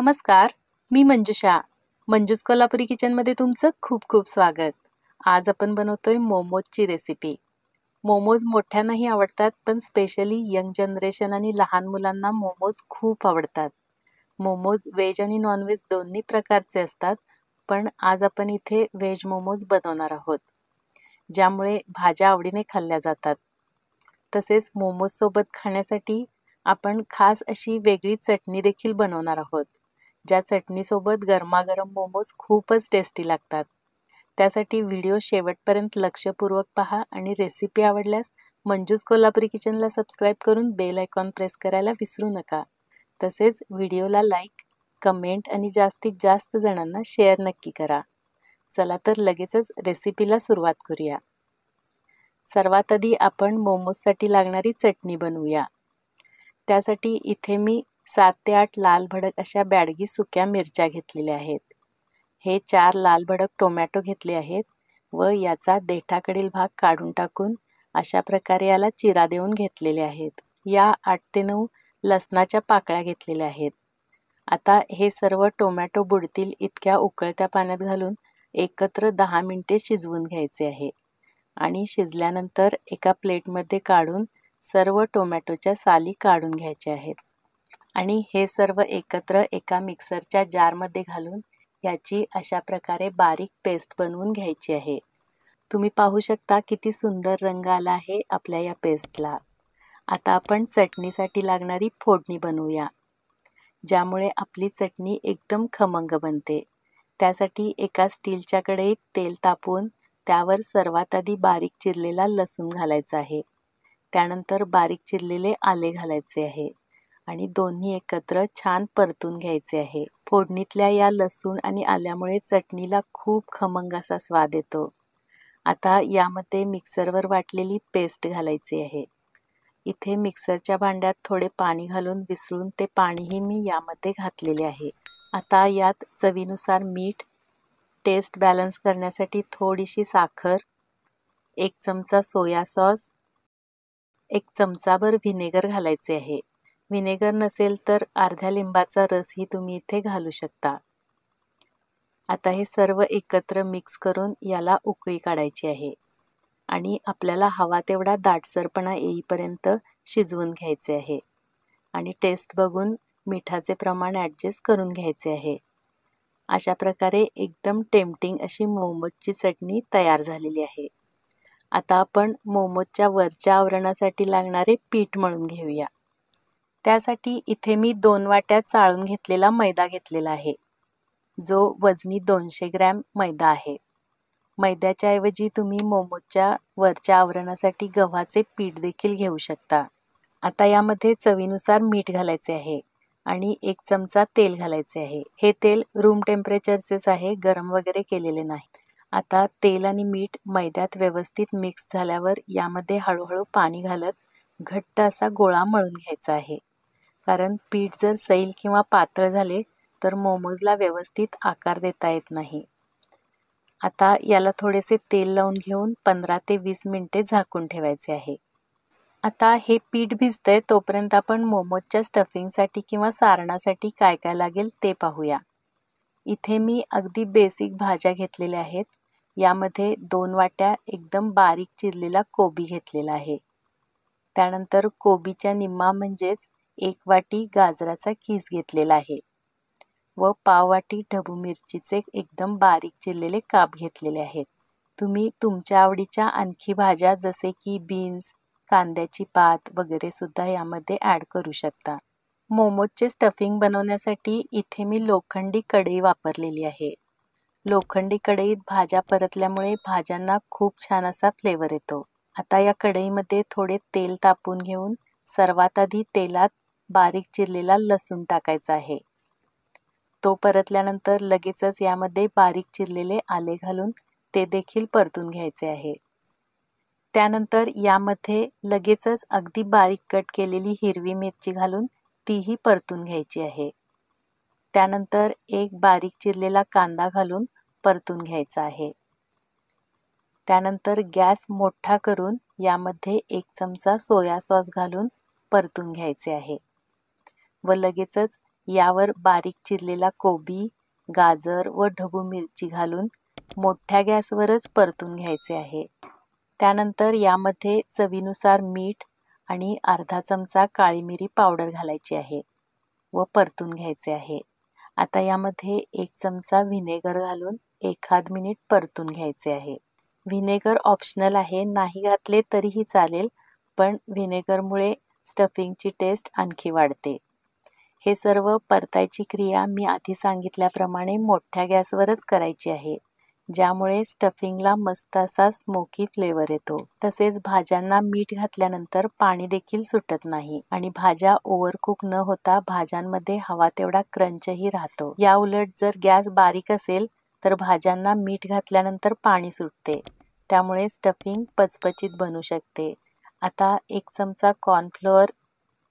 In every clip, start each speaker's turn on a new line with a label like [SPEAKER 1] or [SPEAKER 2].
[SPEAKER 1] नमस्कार, मी मंजुषा. मंजूस कोल्हापुरी किचनमध्ये तुमचं खूप खूप स्वागत. आज आपण बनवतोय मोमोजची रेसिपी. मोमोज मोठ्यांनाही आवडतात, पण स्पेशली यंग जनरेशन आणि लहान मुलांना मोमोज खूप आवडतात. मोमोज व्हेज आणि नॉनव्हेज दोन्ही प्रकारचे असतात, पण आज आपण इथे व्हेज मोमोज बनवणार आहोत, ज्यामुळे भाज्या आवडीने खाल्ल्या जातात. तसेच मोमोजसोबत खाण्यासाठी आपण खास अशी वेगळी चटणी देखील बनवणार आहोत, ज्या चटणीसोबत गरमागरम मोमोज खूपच टेस्टी लागतात. त्यासाठी व्हिडिओ शेवटपर्यंत लक्षपूर्वक पहा आणि रेसिपी आवडल्यास मंजूस कोल्हापुरी किचनला सबस्क्राईब करून बेल आयकॉन प्रेस करायला विसरू नका. तसेच व्हिडिओला लाईक, कमेंट आणि जास्तीत जास्त जणांना शेअर नक्की करा. चला तर लगेचच रेसिपीला सुरुवात करूया. सर्वात आधी आपण मोमोजसाठी लागणारी चटणी बनवूया. त्यासाठी इथे मी 7 ते 8 लाल भडक अशा बॅडगी सुक्या मिरच्या घेतलेल्या आहेत. हे 4 लाल भडक टोमॅटो घेतले आहेत व याचा देठाकडील भाग काढून टाकून अशा प्रकारे याला चिरा देऊन घेतलेले आहेत. या 8 ते 9 लसणाच्या पाकळ्या घेतलेल्या आहेत. आता हे सर्व टोमॅटो बुडतील इतक्या उकळत्या पाण्यात घालून एकत्र 10 मिनिटे शिजवून घ्यायचे आहे आणि शिजल्यानंतर एका प्लेटमध्ये काढून सर्व टोमॅटोच्या साली काढून घ्यायच्या आहेत आणि हे सर्व एकत्र एका मिक्सरच्या जारमध्ये घालून याची अशा प्रकारे बारीक पेस्ट बनवून घ्यायची आहे. तुम्ही पाहू शकता किती सुंदर रंग आला आहे आपल्या या पेस्टला. आता आपण चटणीसाठी लागणारी फोडणी बनवूया, ज्यामुळे आपली चटणी एकदम खमंग बनते. त्यासाठी एका स्टीलच्या कढईत तेल तापवून त्यावर सर्वात आधी बारीक चिरलेला लसूण घालायचा आहे. त्यानंतर बारीक चिरलेले आले घालायचे आहे आणि दोन्ही एकत्र छान परतून घ्यायचे आहे. फोडणीतल्या या लसूण आणि आल्यामुळे चटणीला खूप खमंग असा स्वाद येतो. आता यामध्ये मिक्सरवर वाटलेली पेस्ट घालायची आहे. इथे मिक्सरच्या भांड्यात थोडे पाणी घालून विसळून ते पाणीही मी यामध्ये घातलेले आहे. आता यात चवीनुसार मीठ, टेस्ट बॅलन्स करण्यासाठी थोडीशी साखर, 1 चमचा सोया सॉस, 1 चमचाभर व्हिनेगर घालायचे आहे. व्हिनेगर नसेल तर अर्ध्या लिंबाचा रसही तुम्ही इथे घालू शकता. आता हे सर्व एकत्र मिक्स करून याला उकळी काढायची आहे आणि आपल्याला हवा तेवढा दाटसरपणा येईपर्यंत शिजवून घ्यायचे आहे आणि टेस्ट बघून मिठाचे प्रमाण ॲडजस्ट करून घ्यायचे आहे. अशा प्रकारे एकदम टेम्पटिंग अशी मोमोजची चटणी तयार झालेली आहे. आता आपण मोमोजच्या वरच्या आवरणासाठी लागणारे पीठ मळून घेऊया. त्यासाठी इथे मी 2 वाट्या चाळून घेतलेला मैदा घेतलेला आहे, जो वजनी 200 ग्रॅम मैदा आहे. मैद्याच्या ऐवजी तुम्ही मोमोजच्या वरच्या आवरणासाठी गव्हाचे पीठ देखील घेऊ शकता. आता यामध्ये चवीनुसार मीठ घालायचे आहे आणि 1 चमचा तेल घालायचे आहे. हे तेल रूम टेम्परेचरचेच आहे, गरम वगैरे केलेले नाही. आता तेल आणि मीठ मैद्यात व्यवस्थित मिक्स झाल्यावर यामध्ये हळूहळू पाणी घालत घट्ट असा गोळा मळून घ्यायचा आहे. कारण पीठ जर सैल किंवा पातळ झाले तर मोमोजला व्यवस्थित आकार देता येत नाही. आता याला थोडेसे तेल लावून घेऊन 15 ते 20 मिनिटे झाकून ठेवायचे आहे. आता हे पीठ भिजतंय तोपर्यंत आपण मोमोजच्या स्टफिंगसाठी किंवा सारणासाठी काय काय लागेल ते पाहूया. इथे मी अगदी बेसिक भाज्या घेतलेल्या आहेत. यामध्ये 2 वाट्या एकदम बारीक चिरलेला कोबी घेतलेला आहे. त्यानंतर कोबीच्या निम्मा म्हणजेच 1 वाटी गाजराचा कीस घेतलेला आहे व पाव वाटी ढबू मिरचीचे एकदम बारीक चिरलेले काप घेतलेले आहेत. तुम्ही तुमच्या आवडीच्या आणखी भाज्या जसे की बीन्स, कांद्याची पात वगैरे सुद्धा यामध्ये ॲड करू शकता. मोमोजचे स्टफिंग बनवण्यासाठी इथे मी लोखंडी कढई वापरलेली आहे. लोखंडी कढईत भाज्या परतल्यामुळे भाज्यांना खूप छान असा फ्लेवर येतो. आता या कढईमध्ये थोडे तेल तापवून घेऊन सर्वात आधी तेलात बारीक चिरलेला लसूण टाकायचा आहे. तो परतल्यानंतर लगेचच यामध्ये बारीक चिरलेले आले घालून ते देखील परतून घ्यायचे आहे. त्यानंतर यामध्ये लगेचच अगदी बारीक कट केलेली हिरवी मिरची घालून तीही परतून घ्यायची आहे. त्यानंतर 1 बारीक चिरलेला कांदा घालून परतून घ्यायचा आहे. त्यानंतर गॅस मोठा करून यामध्ये 1 चमचा सोया सॉस घालून परतून घ्यायचे आहे व लगेचच यावर बारीक चिरलेला कोबी, गाजर व ढबू मिरची घालून मोठ्या गॅसवरच परतून घ्यायचे आहे. त्यानंतर यामध्ये चवीनुसार मीठ आणि अर्धा चमचा काळी मिरी पावडर घालायची आहे व परतून घ्यायचे आहे. आता यामध्ये 1 चमचा व्हिनेगर घालून एखाद मिनिट परतून घ्यायचे आहे. व्हिनेगर ऑप्शनल आहे, नाही घातले तरीही चालेल, पण व्हिनेगरमुळे स्टफिंगची टेस्ट आणखी वाढते. हे सर्व परतायची क्रिया मी आधी सांगितल्याप्रमाणे मोठ्या गॅसवरच करायची आहे, ज्यामुळे स्टफिंगला मस्त असा स्मोकी फ्लेवर येतो. तसेच भाज्यांना मीठ घातल्यानंतर पाणी देखील सुटत नाही आणि भाज्या ओव्हरकुक न होता भाज्यांमध्ये हवा तेवढा क्रंचही राहतो. या उलट जर गॅस बारीक असेल तर भाज्यांना मीठ घातल्यानंतर पाणी सुटते, त्यामुळे स्टफिंग पचपचीत बनू शकते. आता 1 चमचा कॉर्नफ्लोअर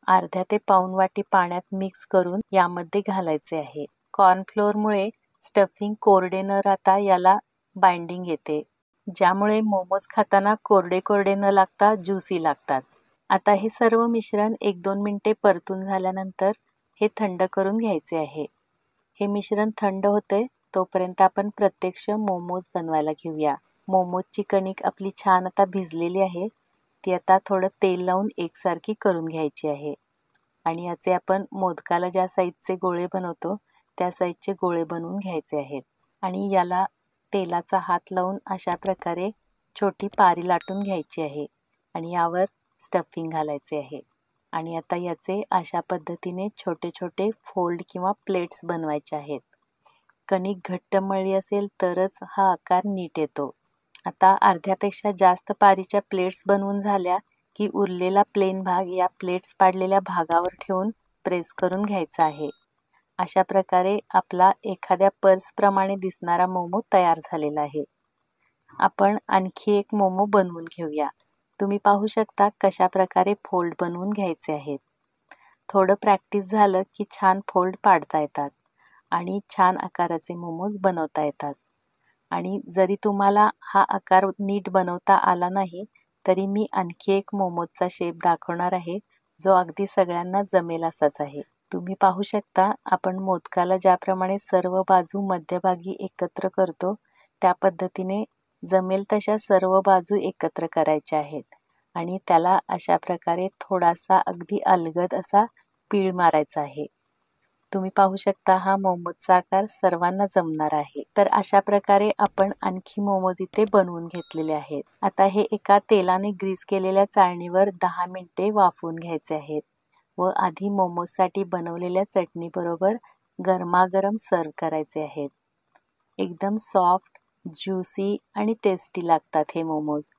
[SPEAKER 1] अर्ध्या ते पाऊण वाटी पाण्यात मिक्स करून यामध्ये घालायचे आहे. कॉर्नफ्लोअरमुळे स्टफिंग कोरडे न राहता याला बाइंडिंग येते, ज्यामुळे मोमोज खाताना कोरडे कोरडे न लागता ज्युसी लागतात. आता हे सर्व मिश्रण 1-2 मिनिटे परतून झाल्यानंतर हे थंड करून घ्यायचे आहे. हे मिश्रण थंड होते तोपर्यंत आपण प्रत्यक्ष मोमोज बनवायला घेऊया. मोमोजची कणिक आपली छान आता भिजलेली आहे. ती आता थोडं तेल लावून एकसारखी करून घ्यायची आहे आणि याचे आपण मोदकाला ज्या साईजचे गोळे बनवतो त्या साईजचे गोळे बनवून घ्यायचे आहेत आणि याला तेलाचा हात लावून अशा प्रकारे छोटी पारी लाटून घ्यायची आहे आणि यावर स्टफिंग घालायचे आहे आणि आता याचे अशा पद्धतीने छोटे छोटे फोल्ड किंवा प्लेट्स बनवायचे आहेत. कणिक घट्ट मळली असेल तरच हा आकार नीट येतो. आता अर्ध्यापेक्षा जास्त पारीच्या प्लेट्स बनवून झाल्या की उरलेला प्लेन भाग या प्लेट्स पाडलेल्या भागावर ठेवून प्रेस करून घ्यायचा आहे. अशा प्रकारे आपला एखाद्या पर्सप्रमाणे दिसणारा मोमो तयार झालेला आहे. आपण आणखी एक मोमो बनवून घेऊया. तुम्ही पाहू शकता कशा प्रकारे फोल्ड बनवून घ्यायचे आहेत. थोडं प्रॅक्टिस झालं की छान फोल्ड पाडता येतात आणि छान आकाराचे मोमोज बनवता येतात. आणि जरी तुम्हाला हा आकार नीट बनवता आला नाही तरी मी आणखी एक मोमोजचा शेप दाखवणार आहे, जो अगदी सगळ्यांना जमेल असाच आहे. तुम्ही पाहू शकता आपण मोदकाला ज्याप्रमाणे सर्व बाजू मध्यभागी एकत्र करतो त्या पद्धतीने जमेल तशा सर्व बाजू एकत्र करायच्या आहेत आणि त्याला अशा प्रकारे थोडासा अगदी अलगद असा पीळ मारायचा आहे. तुम्ही पाहू शकता हा मोमोजचा आकार सर्वांना जमणार आहे. तर अशा प्रकारे आपण आणखी मोमोज इथे बनवून घेतलेले आहेत. आता हे एका तेलाने ग्रीस केलेल्या चाळणीवर 10 मिनिटे वाफवून घ्यायचे आहेत व आधी मोमोजसाठी बनवलेल्या चटणी बरोबर गरमागरम सर्व करायचे आहेत. एकदम सॉफ्ट, ज्युसी आणि टेस्टी लागतात हे मोमोज.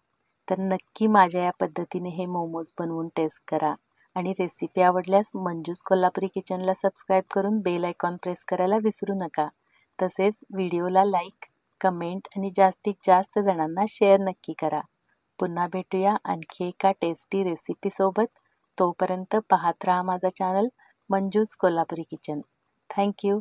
[SPEAKER 1] तर नक्की माझ्या या पद्धतीने हे मोमोज बनवून टेस्ट करा आणि रेसिपी आवडल्यास मंजूस कोल्हापुरी किचनला सबस्क्राईब करून बेल आयकॉन प्रेस करायला विसरू नका. तसेच व्हिडिओला लाईक, कमेंट आणि जास्तीत जास्त जणांना शेअर नक्की करा. पुन्हा भेटूया आणखी एका टेस्टी रेसिपीसोबत. तोपर्यंत पाहत राहा माझा channel Manju's Kolhapuri kitchen. Thank you.